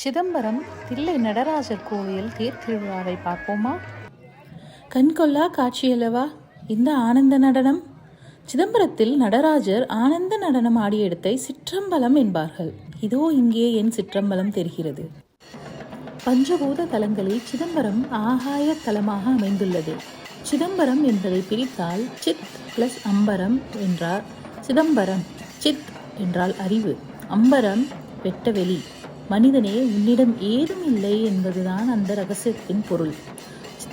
சிதம்பரம் தில்லை நடராஜர் கோவில் தேர் திருவிழாவை பார்ப்போமா? கண்கொள்ளா காட்சியல்லவா இந்த ஆனந்த நடனம். சிதம்பரத்தில் நடராஜர் ஆனந்த நடனம் ஆடிய இடத்தை சிற்றம்பலம் என்பார்கள். இதோ இங்கே என் சிற்றம்பலம் தெரிகிறது. பஞ்சபூத தலங்களில் சிதம்பரம் ஆகாய தலமாக அமைந்துள்ளது. சிதம்பரம் என்பதை பிரித்தால் சித் பிளஸ் அம்பரம் என்றார். சிதம்பரம் சித் என்றால் அறிவு, அம்பரம் வெட்டவெளி. மனிதனே, உன்னிடம் ஏதும் இல்லை என்பதுதான் அந்த ரகசியத்தின் பொருள்.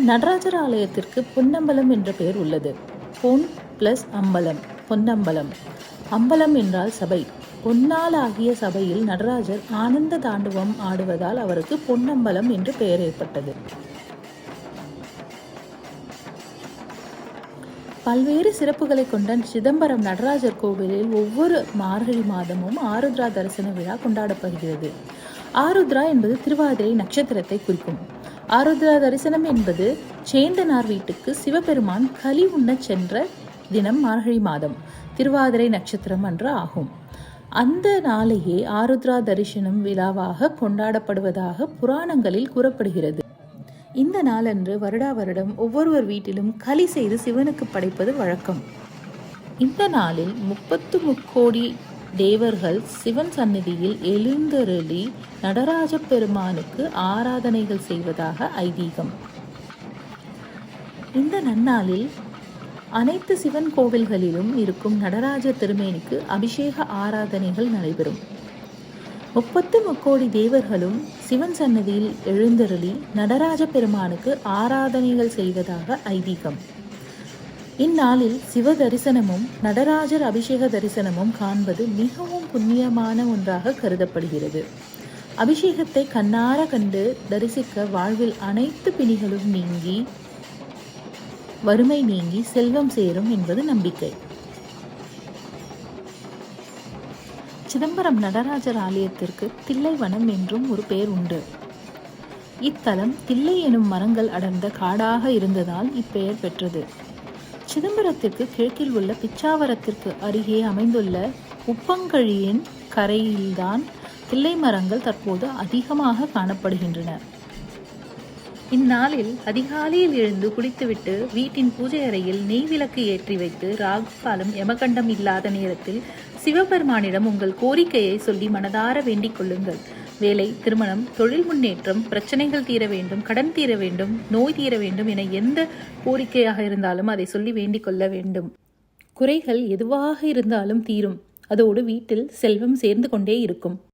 நடராஜர் ஆலயத்திற்கு பொன்னம்பலம் என்ற பெயர் உள்ளது. பொன் பிளஸ் அம்பலம், பொன்னம்பலம். அம்பலம் என்றால் சபை. பொன்னால் ஆகிய சபையில் நடராஜர் ஆனந்த தாண்டவம் ஆடுவதால் அவருக்கு பொன்னம்பலம் என்று பெயர் ஏற்பட்டது. பல்வேறு சிறப்புகளை கொண்ட சிதம்பரம் நடராஜர் கோவிலில் ஒவ்வொரு மார்கழி மாதமும் ஆருத்ரா தரிசன விழா கொண்டாடப்படுகிறது. ஆருத்ரா என்பது திருவாதிரை நட்சத்திரத்தை குறிக்கும். ஆருத்ரா தரிசனம் என்பது சேந்தனார் வீட்டுக்கு சிவபெருமான் களி உண்ண சென்ற தினம் மார்கழி மாதம் திருவாதிரை நட்சத்திரம் அன்று ஆகும். அந்த நாளையே ஆருத்ரா தரிசனம் விழாவாக கொண்டாடப்படுவதாக புராணங்களில் கூறப்படுகிறது. இந்த நாளன்று வருடா வருடம் ஒவ்வொருவர் வீட்டிலும் களி செய்து சிவனுக்கு படைப்பது வழக்கம். இந்த நாளில் 33 தேவர்கள் சிவன் சந்நிதியில் எழுந்தருளி நடராஜ பெருமானுக்கு ஆராதனைகள் செய்வதாக ஐதீகம். இந்த நன்னாளில் அனைத்து சிவன் கோவில்களிலும் இருக்கும் நடராஜ திருமேனிக்கு அபிஷேக ஆராதனைகள் நடைபெறும். 33 தேவர்களும் சிவன் சன்னதியில் எழுந்தருளி நடராஜ பெருமானுக்கு ஆராதனைகள் செய்வதாக ஐதீகம். இந்நாளில் சிவ தரிசனமும் நடராஜர் அபிஷேக தரிசனமும் காண்பது மிகவும் புண்ணியமான ஒன்றாக கருதப்படுகிறது. அபிஷேகத்தை கண்ணார கண்டு தரிசிக்க வாழ்வில் அனைத்து பிணிகளும் நீங்கி வறுமை நீங்கி செல்வம் சேரும் என்பது நம்பிக்கை. சிதம்பரம் நடராஜர் ஆலயத்திற்கு தில்லைவனம் என்றும் ஒரு பெயர் உண்டு. இத்தலம் தில்லை எனும் மரங்கள் அடர்ந்த காடாக இருந்ததால் இப்பெயர் பெற்றது. சிதம்பரத்திற்கு கிழக்கில் உள்ள பிச்சாவரத்திற்கு அருகே அமைந்துள்ள உப்பங்கழியின் கரையில்தான் தில்லை மரங்கள் தற்போது அதிகமாக காணப்படுகின்றன. இந்நாளில் அதிகாலையில் எழுந்து குளித்துவிட்டு வீட்டின் பூஜை அறையில் நெய் விளக்கு ஏற்றி வைத்து ராகு காலம் யமகண்டம் இல்லாத நேரத்தில் சிவபெருமானிடம் உங்கள் கோரிக்கையை சொல்லி மனதார வேண்டிக் கொள்ளுங்கள். வேலை, திருமணம், தொழில் முன்னேற்றம், பிரச்சனைகள் தீர வேண்டும், கடன் தீர வேண்டும், நோய் தீர வேண்டும் என எந்த கோரிக்கையாக இருந்தாலும் அதை சொல்லி வேண்டிக் கொள்ள வேண்டும். குறைகள் எதுவாக இருந்தாலும் தீரும். அதோடு வீட்டில் செல்வம் சேர்ந்து கொண்டே இருக்கும்.